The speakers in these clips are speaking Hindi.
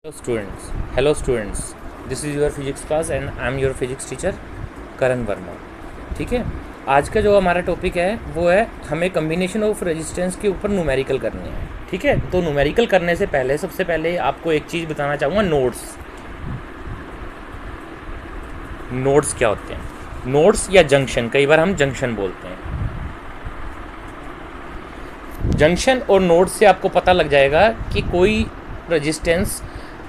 Hello students, this is your physics class and I am your physics teacher करण वर्मा। ठीक है, आज का जो हमारा टॉपिक है वो है हमें कम्बिनेशन ऑफ रेजिस्टेंस के ऊपर न्यूमेरिकल करनी है। ठीक है, तो न्यूमेरिकल करने से पहले सबसे पहले आपको एक चीज़ बताना चाहूँगा, नोड्स क्या होते हैं। नोड्स या जंक्शन, कई बार हम जंक्शन बोलते हैं। जंक्शन और नोड से आपको पता लग जाएगा कि कोई रेजिस्टेंस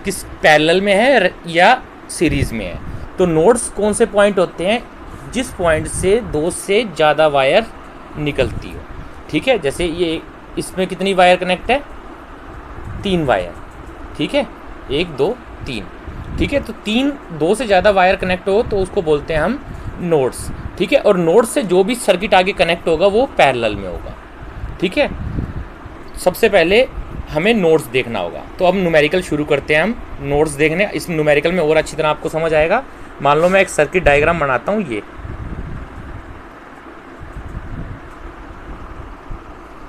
किस पैरेलल में है या सीरीज़ में है। तो नोड्स कौन से पॉइंट होते हैं, जिस पॉइंट से दो से ज़्यादा वायर निकलती हो। ठीक है, जैसे ये इसमें कितनी वायर कनेक्ट है, 3 वायर। ठीक है, 1 2 3। ठीक है, तो दो से ज़्यादा वायर कनेक्ट हो तो उसको बोलते हैं हम नोड्स। ठीक है, और नोड से जो भी सर्किट आगे कनेक्ट होगा वो पैरेलल में होगा। ठीक है, सबसे पहले हमें नोड्स देखना होगा। तो अब न्यूमेरिकल शुरू करते हैं हम नोड्स देखने। इस न्यूमेरिकल में और अच्छी तरह आपको समझ आएगा। मान लो मैं एक सर्किट डायग्राम बनाता हूँ।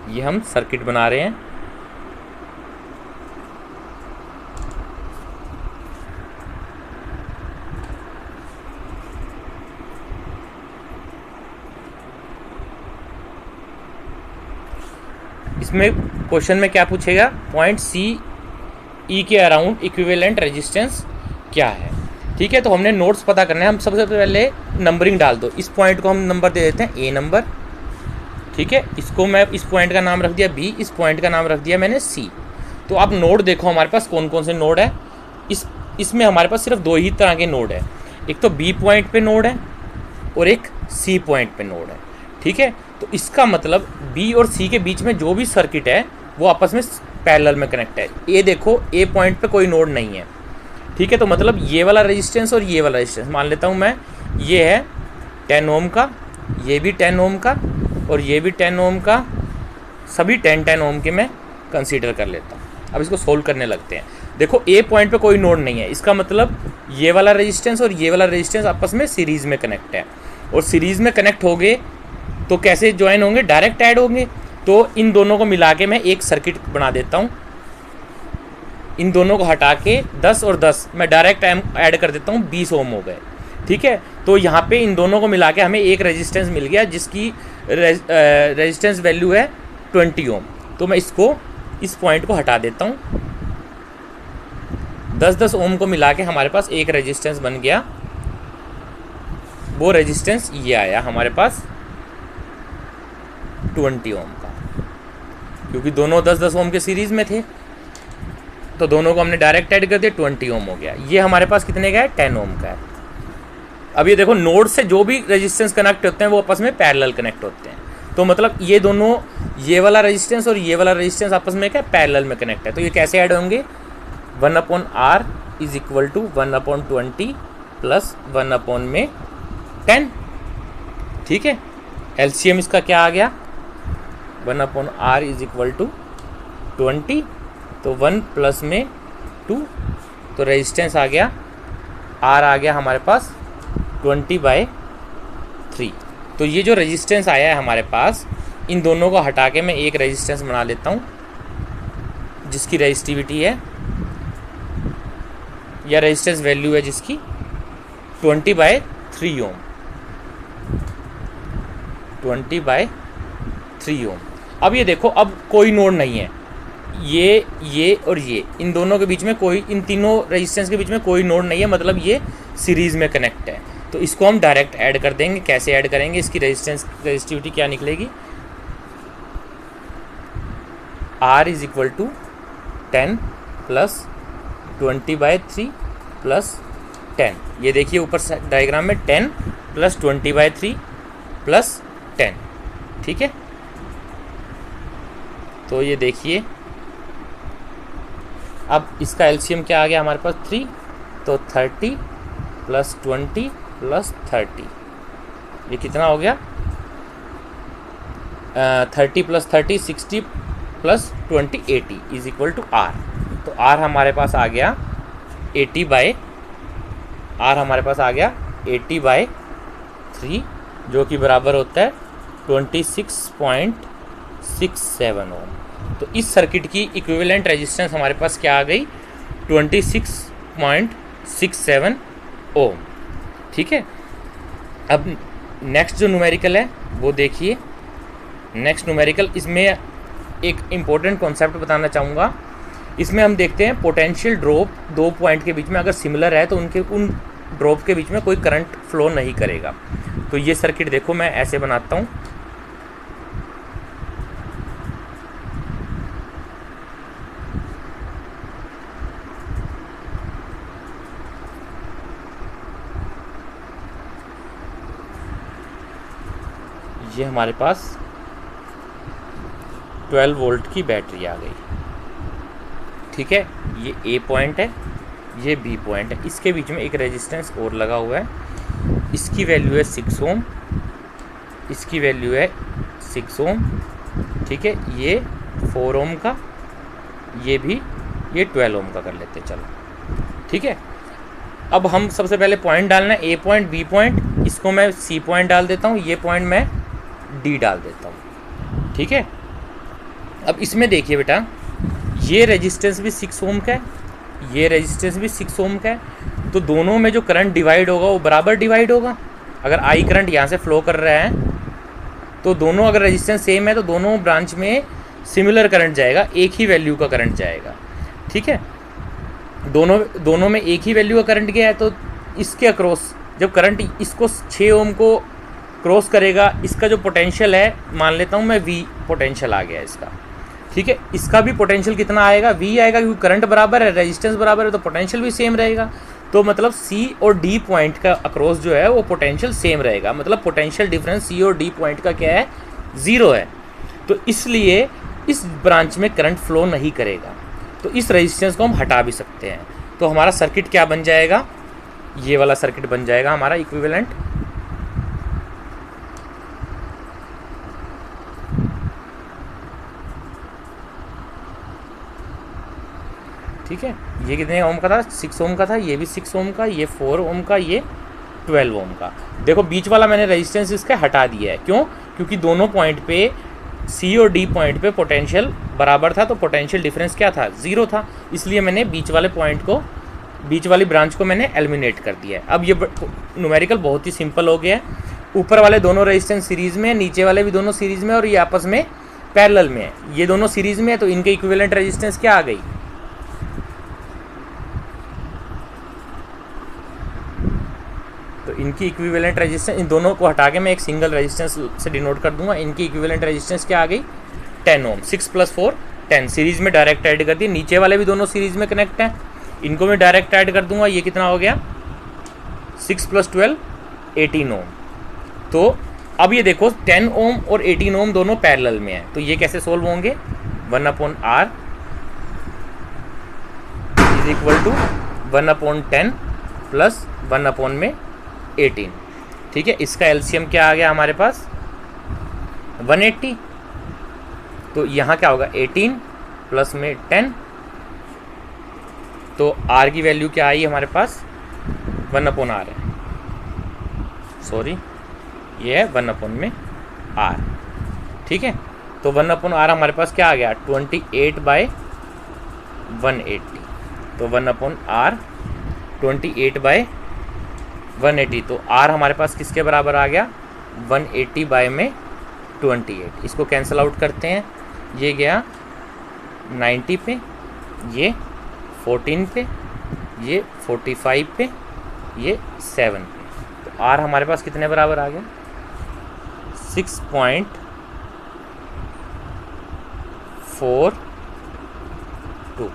ये हम सर्किट बना रहे हैं। इसमें क्वेश्चन में क्या पूछेगा, पॉइंट सी ई के अराउंड इक्विवेलेंट रेजिस्टेंस क्या है। ठीक है, तो हमने नोड्स पता करना है। हम सबसे पहले नंबरिंग डाल दो। इस पॉइंट को हम नंबर दे देते हैं ए नंबर। ठीक है, इसको मैं इस पॉइंट का नाम रख दिया बी, इस पॉइंट का नाम रख दिया मैंने सी। तो आप नोड देखो हमारे पास कौन कौन से नोड है। इसमें हमारे पास सिर्फ 2 ही तरह के नोड है। एक तो बी पॉइंट पे नोड है और एक सी पॉइंट पे नोड है। ठीक है, तो इसका मतलब बी और सी के बीच में जो भी सर्किट है वो आपस में पैरेलल में कनेक्ट है। ए देखो, ए पॉइंट पे कोई नोड नहीं है। ठीक है, तो मतलब ये वाला रेजिस्टेंस और ये वाला रेजिस्टेंस मान लेता हूँ मैं। ये है 10 ओम का, ये भी 10 ओम का और ये भी 10 ओम का। सभी 10 ओम के मैं कंसीडर कर लेता हूँ। अब इसको सोल्व करने लगते हैं। देखो, ए पॉइंट पे कोई नोड नहीं है, इसका मतलब ये वाला रेजिस्टेंस और ये वाला रेजिस्टेंस आपस में सीरीज़ में कनेक्ट है। और सीरीज़ में कनेक्ट हो गए तो कैसे ज्वाइन होंगे, डायरेक्ट ऐड होंगे। तो इन दोनों को मिला के मैं एक सर्किट बना देता हूँ। इन दोनों को हटा के 10 और 10 मैं डायरेक्ट ऐड कर देता हूँ, 20 ओम हो गए। ठीक है, तो यहाँ पे इन दोनों को मिला के हमें एक रेजिस्टेंस मिल गया जिसकी रेजिस्टेंस वैल्यू है 20 ओम। तो मैं इस पॉइंट को हटा देता हूँ। 10 ओम को मिला के हमारे पास एक रेजिस्टेंस बन गया। वो रेजिस्टेंस ये आया हमारे पास 20 ओम का, क्योंकि दोनों 10 ओम के सीरीज़ में थे। तो दोनों को हमने डायरेक्ट ऐड कर दिया, 20 ओम हो गया। ये हमारे पास कितने का है, 10 ओम का है। अब ये देखो, नोड से जो भी रेजिस्टेंस कनेक्ट होते हैं वो आपस में पैरेलल कनेक्ट होते हैं। तो मतलब ये दोनों, ये वाला रेजिस्टेंस और ये वाला रेजिस्टेंस आपस में क्या, पैरेलल में कनेक्ट है। तो ये कैसे ऐड होंगे, 1/r is equal to 1/20 plus 1/10। ठीक है, एलसीएम इसका क्या आ गया, 1/r इज इक्वल टू 20, तो 1 प्लस में 2, तो रेजिस्टेंस आ गया, r आ गया हमारे पास 20/3। तो ये जो रेजिस्टेंस आया है हमारे पास, इन दोनों को हटा के मैं एक रेजिस्टेंस बना लेता हूँ जिसकी रेजिस्टिविटी है या रेजिस्टेंस वैल्यू है जिसकी 20/3 ओम। 20/3 ओम। अब ये देखो, अब कोई नोड नहीं है, ये और ये, इन दोनों के बीच में कोई, इन तीनों रेजिस्टेंस के बीच में कोई नोड नहीं है, मतलब ये सीरीज़ में कनेक्ट है। तो इसको हम डायरेक्ट ऐड कर देंगे। कैसे ऐड करेंगे, इसकी रेजिस्टिविटी क्या निकलेगी, R is equal to 10 plus 20/3 plus 10। ये देखिए ऊपर डायग्राम में 10 प्लस 20/3 प्लस 10। ठीक है, तो ये देखिए, अब इसका एलसीएम क्या आ गया हमारे पास, 3। तो 30 प्लस 20 प्लस 30, ये कितना हो गया, 30 plus 30 60 plus 20 80 is equal to R। तो R हमारे पास आ गया 80/3, जो कि बराबर होता है 26.67 ओम। तो इस सर्किट की इक्विवेलेंट रेजिस्टेंस हमारे पास क्या आ गई, 26.67 ओम। ठीक है, अब नेक्स्ट जो न्यूमेरिकल है वो देखिए। नेक्स्ट न्यूमेरिकल, इसमें एक इम्पोर्टेंट कॉन्सेप्ट बताना चाहूँगा। इसमें हम देखते हैं पोटेंशियल ड्रॉप दो पॉइंट के बीच में अगर सिमिलर है तो उन ड्रॉप के बीच में कोई करंट फ्लो नहीं करेगा। तो ये सर्किट देखो मैं ऐसे बनाता हूँ। ये हमारे पास 12 वोल्ट की बैटरी आ गई। ठीक है, ये ए पॉइंट है, ये बी पॉइंट है, इसके बीच में एक रेजिस्टेंस और लगा हुआ है। इसकी वैल्यू है 6 ओम, इसकी वैल्यू है 6 ओम। ठीक है, ये 4 ओम का, ये भी, ये 12 ओम का कर लेते हैं। चलो ठीक है, अब हम सबसे पहले पॉइंट डालना है, ए पॉइंट, बी पॉइंट, इसको मैं सी पॉइंट डाल देता हूँ, ये पॉइंट मैं डी डाल देता हूँ। ठीक है, अब इसमें देखिए बेटा, ये रेजिस्टेंस भी 6 ओम का है, ये रेजिस्टेंस भी 6 ओम का है, तो दोनों में जो करंट डिवाइड होगा वो बराबर डिवाइड होगा। अगर आई करंट यहाँ से फ्लो कर रहा है तो दोनों, अगर रेजिस्टेंस सेम है तो दोनों ब्रांच में सिमिलर करंट जाएगा, एक ही वैल्यू का करंट जाएगा। ठीक है, दोनों में एक ही वैल्यू का करंट गया है, तो इसके अक्रॉस जब करंट इसको 6 ओम को क्रॉस करेगा, इसका जो पोटेंशियल है, मान लेता हूँ मैं V पोटेंशियल आ गया इसका। ठीक है, इसका भी पोटेंशियल कितना आएगा, V आएगा, क्योंकि करंट बराबर है, रेजिस्टेंस बराबर है, तो पोटेंशियल भी सेम रहेगा। तो मतलब C और D पॉइंट का अक्रॉस जो है वो पोटेंशियल सेम रहेगा, मतलब पोटेंशियल डिफरेंस C और D पॉइंट का क्या है, 0 है। तो इसलिए इस ब्रांच में करंट फ्लो नहीं करेगा, तो इस रेजिस्टेंस को हम हटा भी सकते हैं। तो हमारा सर्किट क्या बन जाएगा, ये वाला सर्किट बन जाएगा हमारा इक्विवेलेंट। ठीक है, ये कितने ओम का था, 6 ओम का था, ये भी 6 ओम का, ये 4 ओम का, ये 12 ओम का। देखो बीच वाला मैंने रेजिस्टेंस इसका हटा दिया है, क्यों, क्योंकि दोनों पॉइंट पे सी और डी पॉइंट पे पोटेंशियल बराबर था, तो पोटेंशियल डिफरेंस क्या था, 0 था, इसलिए मैंने बीच वाले पॉइंट को, बीच वाली ब्रांच को मैंने एलिमिनेट कर दिया है। अब ये न्यूमेरिकल बहुत ही सिंपल हो गया है। ऊपर वाले दोनों रेजिस्टेंस सीरीज़ में, नीचे वाले भी दोनों सीरीज़ में, और ये आपस में पैरेलल में है। ये दोनों सीरीज़ में है, तो इनके इक्विवेलेंट रेजिस्टेंस क्या आ गई, तो इनकी इक्विवेलेंट रेजिस्टेंस, इन दोनों को हटा के मैं एक सिंगल रेजिस्टेंस से डिनोट कर दूंगा। इनकी इक्विवेलेंट रेजिस्टेंस क्या आ गई, 10 ओम। 6 + 4 10, सीरीज़ में डायरेक्ट ऐड कर दिए। नीचे वाले भी दोनों सीरीज़ में कनेक्ट हैं, इनको मैं डायरेक्ट ऐड कर दूंगा। ये कितना हो गया, 6 + 12 18 ओम। तो अब ये देखो 10 ओम और 18 ओम दोनों पैरेलल में हैं, तो ये कैसे सोल्व होंगे, 1/R = 1/10 + 1/18। ठीक है, इसका एलसीएम क्या आ गया हमारे पास, 180। तो यहाँ क्या होगा, 18 प्लस में 10, तो R की वैल्यू क्या आई हमारे पास, 1/R है, सॉरी ये है 1/R। ठीक है, तो 1/R हमारे पास क्या आ गया, 28/180। तो 1/R 28/180, तो R हमारे पास किसके बराबर आ गया, 180/28। इसको कैंसिल आउट करते हैं, ये गया 90 पे, ये 14 पे, ये 45 पे, ये 7 पे। तो R हमारे पास कितने बराबर आ गया, 6.42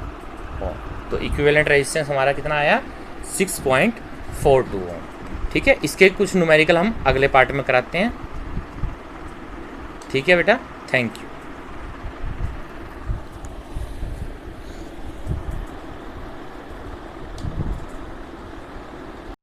ओम। तो इक्विवेलेंट रेजिस्टेंस हमारा कितना आया, 6.42 ओम। ठीक है, इसके कुछ न्यूमेरिकल हम अगले पार्ट में कराते हैं। ठीक है बेटा, थैंक यू।